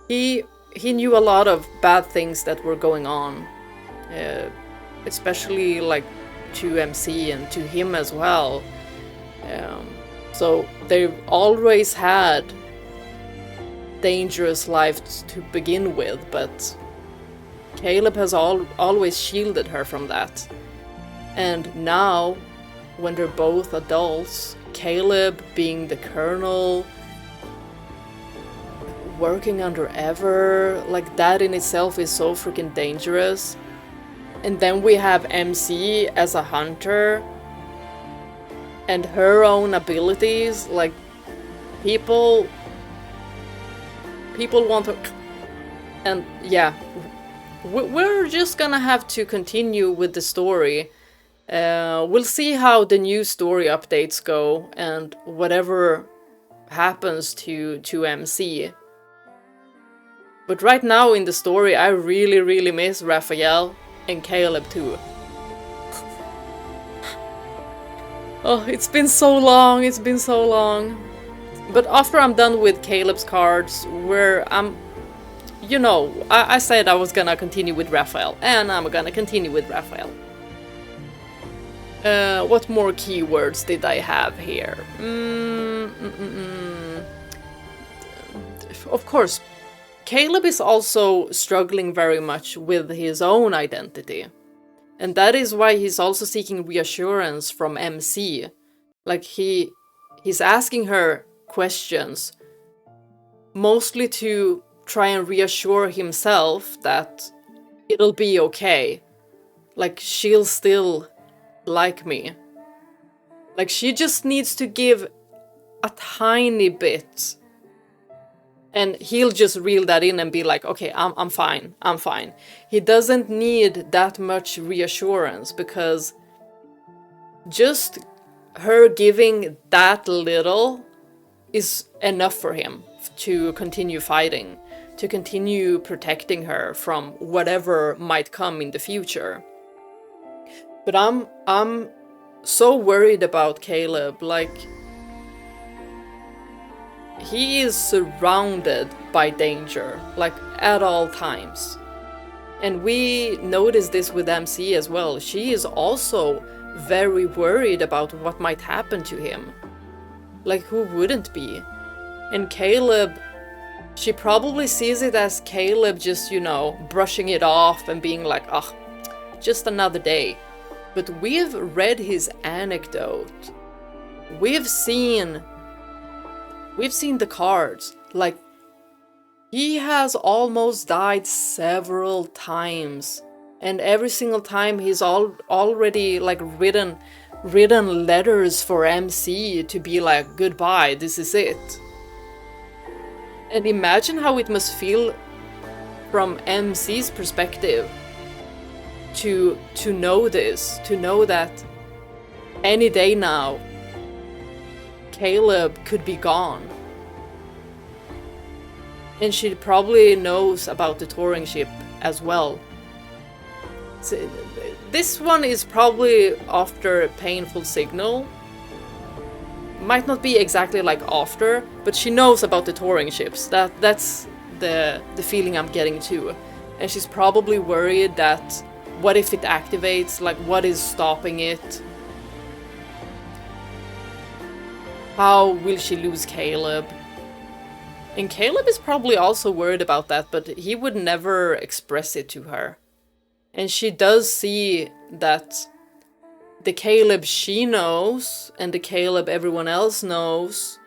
he knew a lot of bad things that were going on. Especially, like, to MC and to him as well. So they've always had dangerous lives to begin with, but Caleb has always shielded her from that. And now, when they're both adults, Caleb being the colonel, working undercover, like, that in itself is so freaking dangerous. And then we have MC as a hunter, and her own abilities, like, people want to... And yeah, we're just gonna have to continue with the story. We'll see how the new story updates go, and whatever happens to MC. But right now in the story, I really miss Raphael and Caleb too. Oh, it's been so long, it's been so long. But after I'm done with Caleb's cards, where I'm... You know, I said I was gonna continue with Raphael, and I'm gonna continue with Raphael. What more keywords did I have here? Of course, Caleb is also struggling very much with his own identity. And that is why he's also seeking reassurance from MC. Like, he's asking her questions, mostly to try and reassure himself that it'll be okay. Like, she'll still like me. Like, she just needs to give a tiny bit. And he'll just reel that in and be like, okay, I'm fine, I'm fine. He doesn't need that much reassurance, because just her giving that little is enough for him to continue fighting, to continue protecting her from whatever might come in the future. But I'm so worried about Caleb. Like, he is surrounded by danger, like, at all times. And we notice this with MC as well. She is also very worried about what might happen to him. Like, who wouldn't be? And Caleb, she probably sees it as Caleb just, you know, brushing it off and being like, oh, just another day. But we've read his anecdote. We've seen the cards. Like, he has almost died several times. And every single time he's already, like, written letters for MC to be like, goodbye, this is it. And imagine how it must feel from MC's perspective to know this, to know that any day now Caleb could be gone. And she probably knows about the touring ship as well. So, this one is probably after a painful signal. Might not be exactly like after, but she knows about the touring ships. That's the feeling I'm getting too. And she's probably worried that what if it activates? Like, what is stopping it? How will she lose Caleb? And Caleb is probably also worried about that, but he would never express it to her. And she does see that the Caleb she knows and the Caleb everyone else knows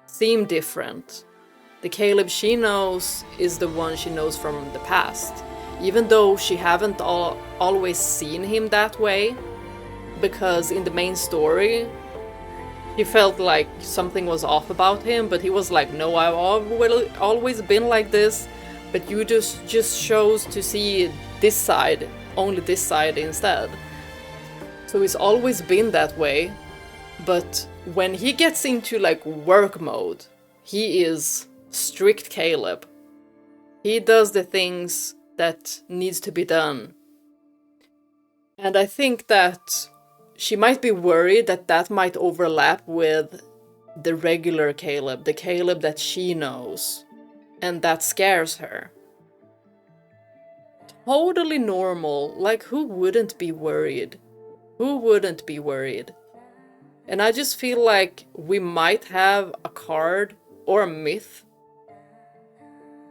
seem different. The Caleb she knows is the one she knows from the past, even though she haven't always seen him that way, because in the main story, he felt like something was off about him, but he was like, no, I've always been like this, but you just chose to see this side, only this side instead. So he's always been that way, but when he gets into like work mode, he is strict Caleb. He does the things that needs to be done. And I think that she might be worried that that might overlap with the regular Caleb, the Caleb that she knows, and that scares her. Totally normal, like who wouldn't be worried? Who wouldn't be worried? And I just feel like we might have a card or a myth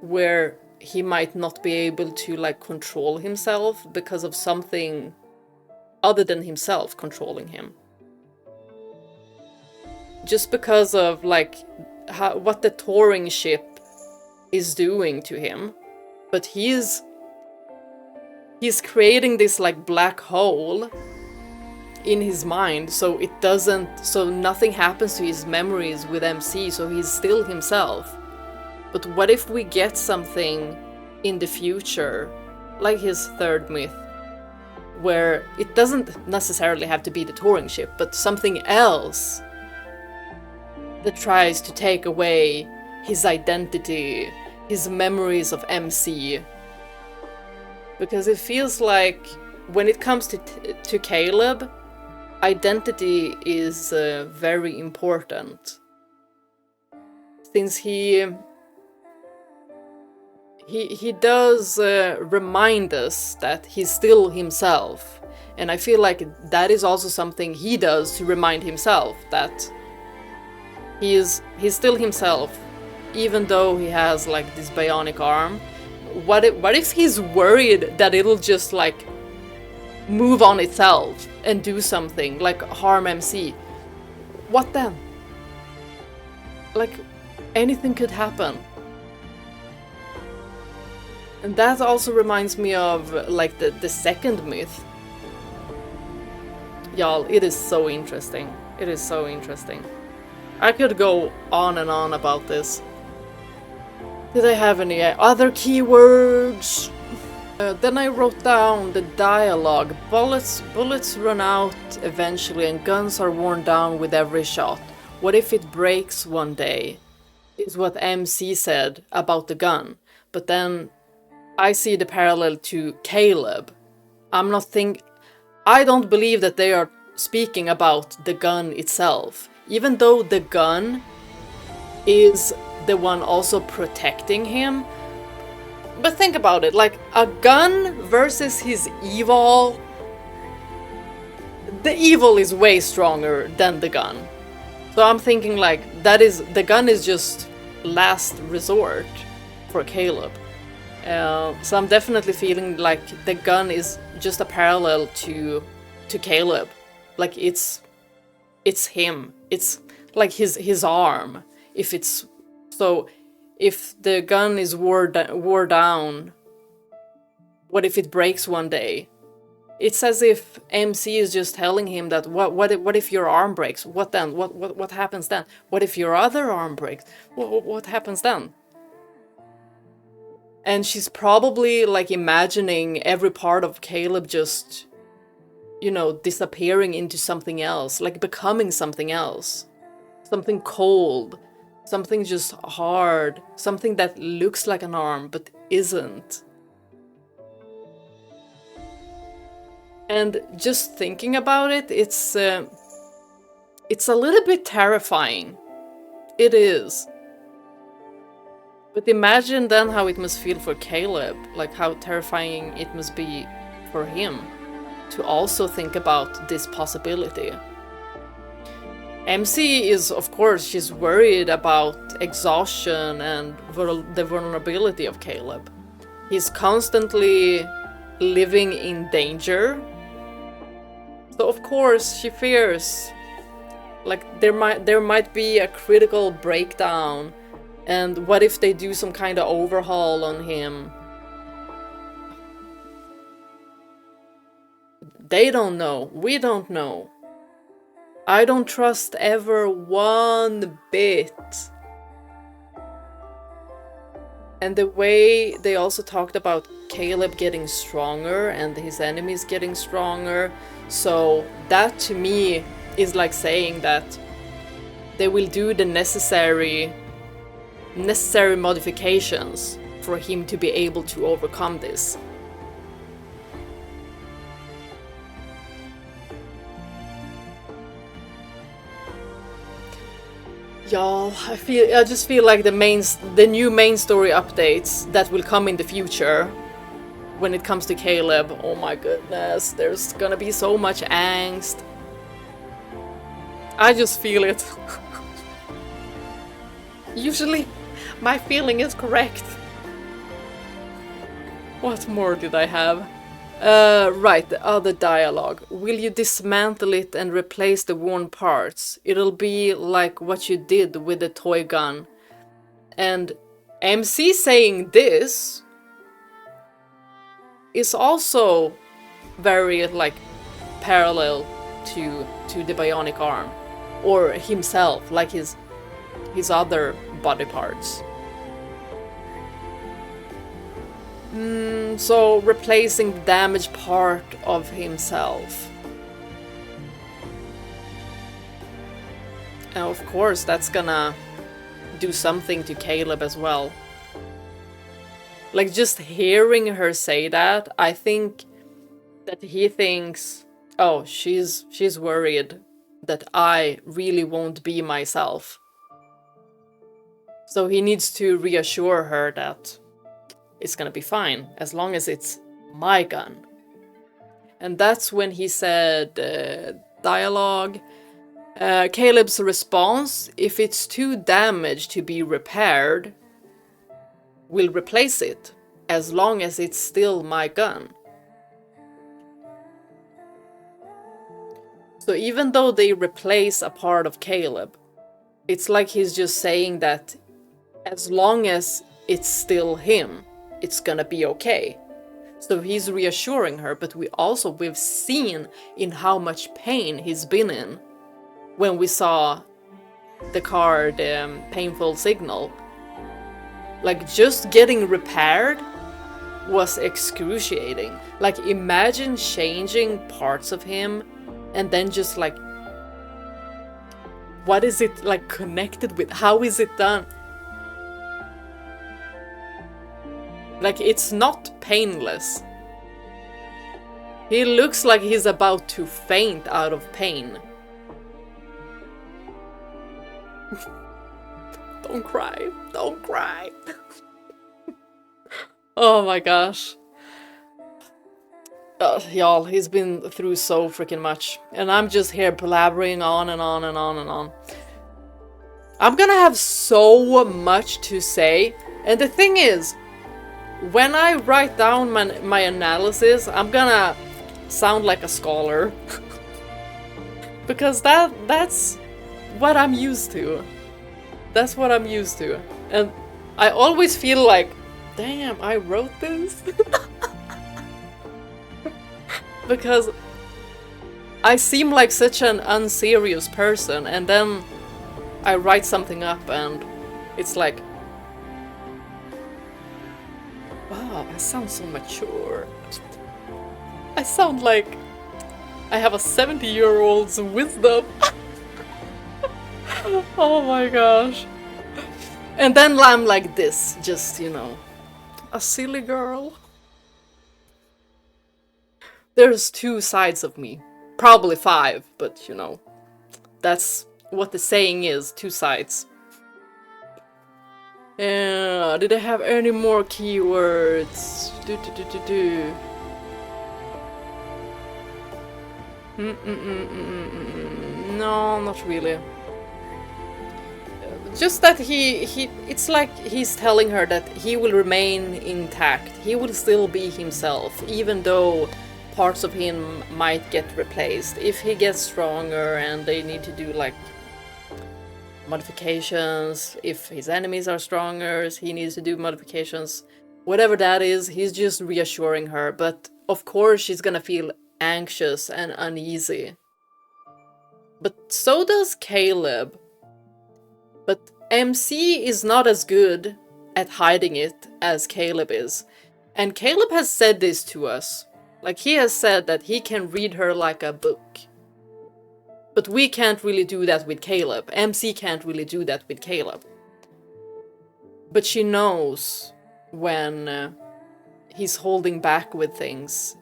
where he might not be able to like control himself because of something other than himself controlling him. Just because of like what the touring ship is doing to him. But he's creating this like black hole in his mind, so nothing happens to his memories with MC, so he's still himself. But what if we get something in the future, like his third myth, where it doesn't necessarily have to be the touring ship, but something else that tries to take away his identity, his memories of MC. Because it feels like when it comes to Caleb, identity is very important. Since he does remind us that he's still himself. And I feel like that is also something he does to remind himself that he's still himself, even though he has like this bionic arm. What if he's worried that it'll just like move on itself and do something, like harm MC? What then? Like, anything could happen. And that also reminds me of like the second myth. Y'all, it is so interesting. It is so interesting. I could go on and on about this. Did I have any other keywords? Then I wrote down the dialogue. Bullets run out eventually and guns are worn down with every shot. What if it breaks one day? Is what MC said about the gun. But then I see the parallel to Caleb. I don't believe that they are speaking about the gun itself. Even though the gun is the one also protecting him. But think about it, like a gun versus his evil. The evil is way stronger than the gun. So I'm thinking like the gun is just last resort for Caleb. So I'm definitely feeling like the gun is just a parallel to Caleb. Like it's him. It's like his arm. If the gun is wore down, what if it breaks one day? It's as if MC is just telling him that what if your arm breaks? What then? What happens then? What if your other arm breaks? What happens then? And she's probably like imagining every part of Caleb just, disappearing into something else, like becoming something else. Something cold, something just hard, something that looks like an arm but isn't. And just thinking about it, it's a little bit terrifying. It is. But imagine then how it must feel for Caleb, like how terrifying it must be for him to also think about this possibility. MC is, of course, she's worried about exhaustion and the vulnerability of Caleb. He's constantly living in danger. So of course she fears like there might be a critical breakdown, and what if they do some kind of overhaul on him? They don't know. We don't know. I don't trust ever one bit. And the way they also talked about Caleb getting stronger and his enemies getting stronger, so that to me is like saying that they will do the necessary modifications for him to be able to overcome this. Y'all, I just feel like the new main story updates that will come in the future when it comes to Caleb, oh my goodness, there's gonna be so much angst. I just feel it. Usually, my feeling is correct. What more did I have? Right, the other dialogue. Will you dismantle it and replace the worn parts? It'll be like what you did with the toy gun. And MC saying this is also very like parallel to the bionic arm, or himself, like his other body parts. So replacing the damaged part of himself. And of course that's gonna do something to Caleb as well. Like just hearing her say that, I think that he thinks, oh, she's worried that I really won't be myself. So he needs to reassure her that it's gonna be fine, as long as it's my gun. And that's when he said, dialogue, Caleb's response, if it's too damaged to be repaired, we'll replace it, as long as it's still my gun. So even though they replace a part of Caleb, it's like he's just saying that as long as it's still him, it's gonna be okay. So he's reassuring her, but we've seen in how much pain he's been in when we saw the card Painful Signal. Like just getting repaired was excruciating. Like imagine changing parts of him and then just like, what is it like connected with? How is it done? Like, it's not painless. He looks like he's about to faint out of pain. Don't cry. Don't cry. Oh my gosh. Y'all, he's been through so freaking much. And I'm just here blabbering on and on and on and on. I'm gonna have so much to say. And the thing is, when I write down my analysis, I'm gonna sound like a scholar. Because that's what I'm used to. That's what I'm used to. And I always feel like, damn, I wrote this? Because I seem like such an unserious person, and then I write something up and it's like, wow, I sound so mature. I sound like I have a 70-year-old's wisdom. Oh my gosh. And then I'm like this, just, you know, a silly girl. There's two sides of me. Probably 5, but you know, that's what the saying is, 2 sides. Did I have any more keywords? No, not really. Just that it's like he's telling her that he will remain intact. He will still be himself, even though parts of him might get replaced. If he gets stronger and they need to do like modifications, if his enemies are stronger, he needs to do modifications. Whatever that is, he's just reassuring her. But of course she's gonna feel anxious and uneasy. But so does Caleb. But MC is not as good at hiding it as Caleb is. And Caleb has said this to us. Like, he has said that he can read her like a book. But we can't really do that with Caleb. MC can't really do that with Caleb. But she knows when he's holding back with things.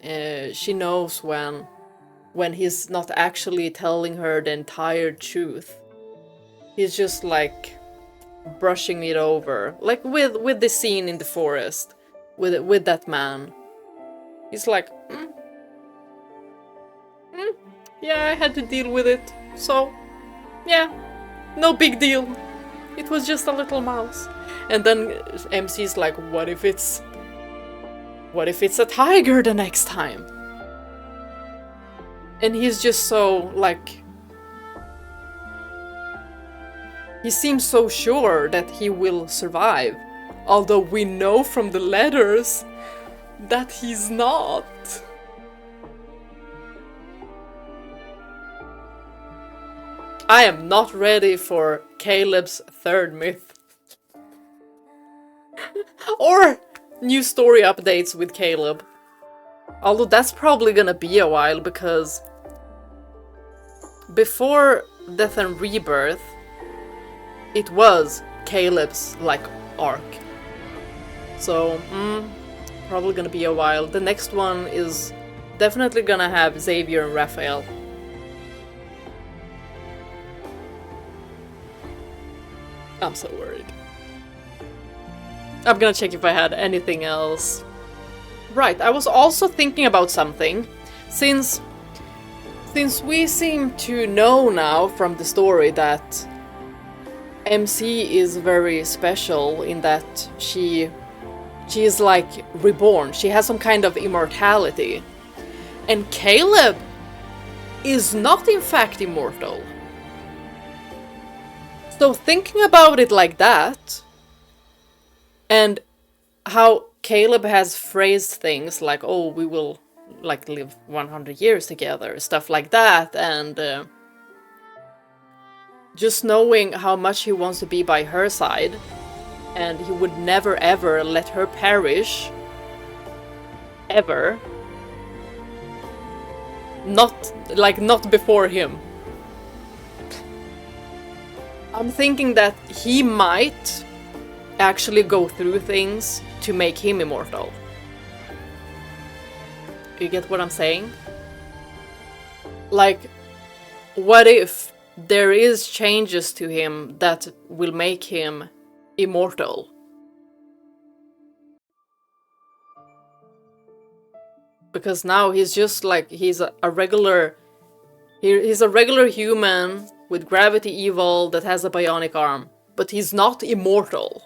She knows when he's not actually telling her the entire truth. He's just like brushing it over, like with the scene in the forest, with that man. He's like, yeah, I had to deal with it, so yeah, no big deal. It was just a little mouse. And then MC's like, what if it's a tiger the next time? And he's just so like, he seems so sure that he will survive, although we know from the letters that he's not. I am not ready for Caleb's third myth. Or new story updates with Caleb. Although that's probably gonna be a while, because before Death and Rebirth, it was Caleb's, like, arc. So, probably gonna be a while. The next one is definitely gonna have Xavier and Raphael. I'm so worried. I'm gonna check if I had anything else. Right, I was also thinking about something. Since we seem to know now from the story that MC is very special in that she is like reborn. She has some kind of immortality. And Caleb is not in fact immortal. So thinking about it like that, and how Caleb has phrased things like, oh, we will like live 100 years together, stuff like that, and just knowing how much he wants to be by her side, and he would never ever let her perish, ever. Not before him. I'm thinking that he might actually go through things to make him immortal. You get what I'm saying? Like, what if there is changes to him that will make him immortal? Because now he's just like, he's a regular human with gravity evil that has a bionic arm, but he's not immortal.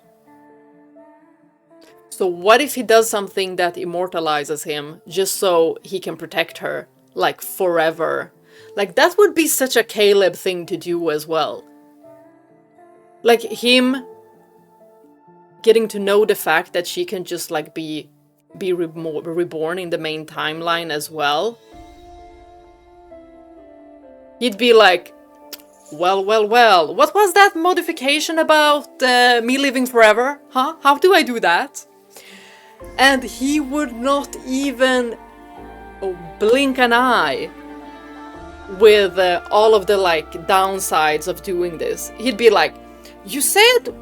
So what if he does something that immortalizes him just so he can protect her, like, forever? Like, that would be such a Caleb thing to do as well. Like, him getting to know the fact that she can just, like, be reborn in the main timeline as well. He'd be like, well, what was that modification about me living forever? Huh? How do I do that? And he would not even blink an eye with all of the, like, downsides of doing this. He'd be like, you said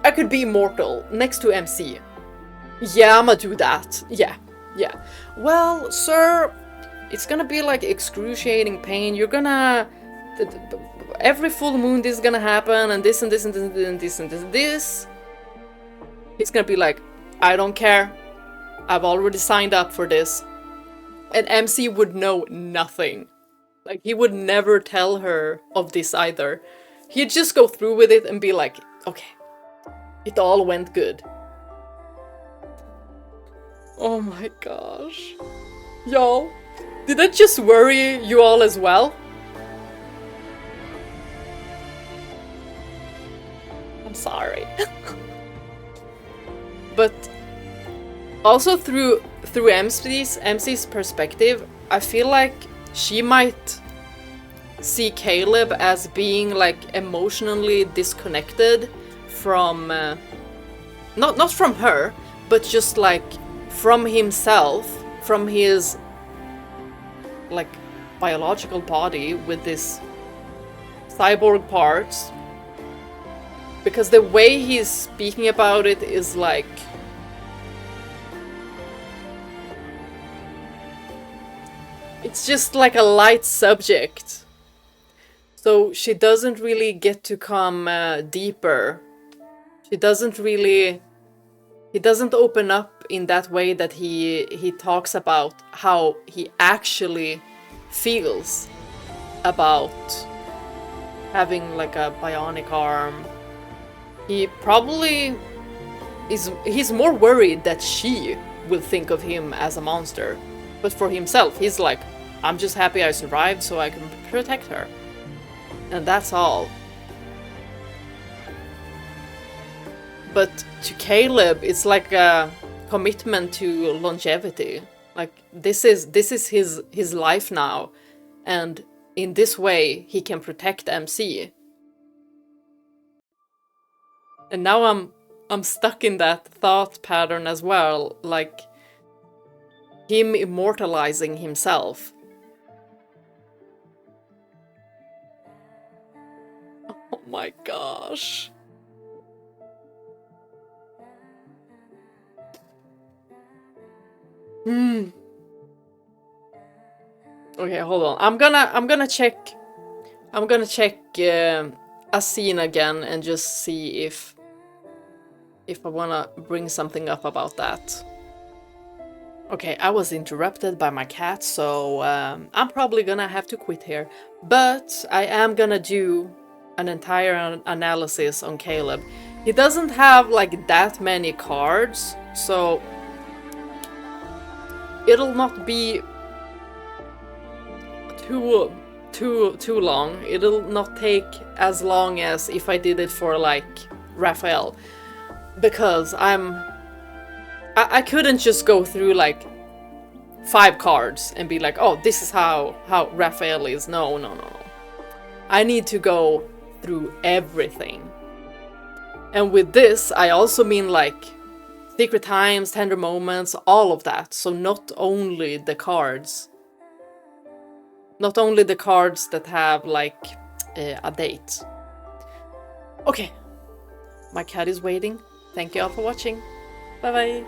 I could be immortal next to MC. Yeah, I'ma do that. Yeah. Well, sir, it's gonna be like excruciating pain. You're gonna... every full moon this is gonna happen, and this and this and this and this and this. He's gonna be like, I don't care. I've already signed up for this. And MC would know nothing. Like, he would never tell her of this either. He'd just go through with it and be like, okay, it all went good. Oh my gosh. Y'all, did that just worry you all as well? I'm sorry. But also through MC's perspective, I feel like she might see Caleb as being like emotionally disconnected from not from her, but just like from himself, from his like biological body with this cyborg parts, because the way he's speaking about it is like it's just like a light subject. So she doesn't really get to come deeper. He doesn't open up in that way that he talks about how he actually feels about having like a bionic arm. He probably he's more worried that she will think of him as a monster. But for himself, he's like, I'm just happy I survived so I can protect her. And that's all. But to Caleb, it's like a commitment to longevity. Like, this is his life now. And in this way, he can protect MC. And now I'm stuck in that thought pattern as well. Like, him immortalizing himself. Oh my gosh. Okay, hold on. I'm gonna check a scene again and just see if I wanna bring something up about that. Okay, I was interrupted by my cat, so I'm probably gonna have to quit here. But I am gonna do an entire analysis on Caleb. He doesn't have like that many cards, so it'll not be too long. It'll not take as long as if I did it for like Raphael, because I couldn't just go through like 5 cards and be like, oh, this is how Raphael is. No. I need to go through everything. And with this, I also mean like secret times, tender moments, all of that. So not only the cards that have like a date. Okay, my cat is waiting. Thank you all for watching. Bye bye.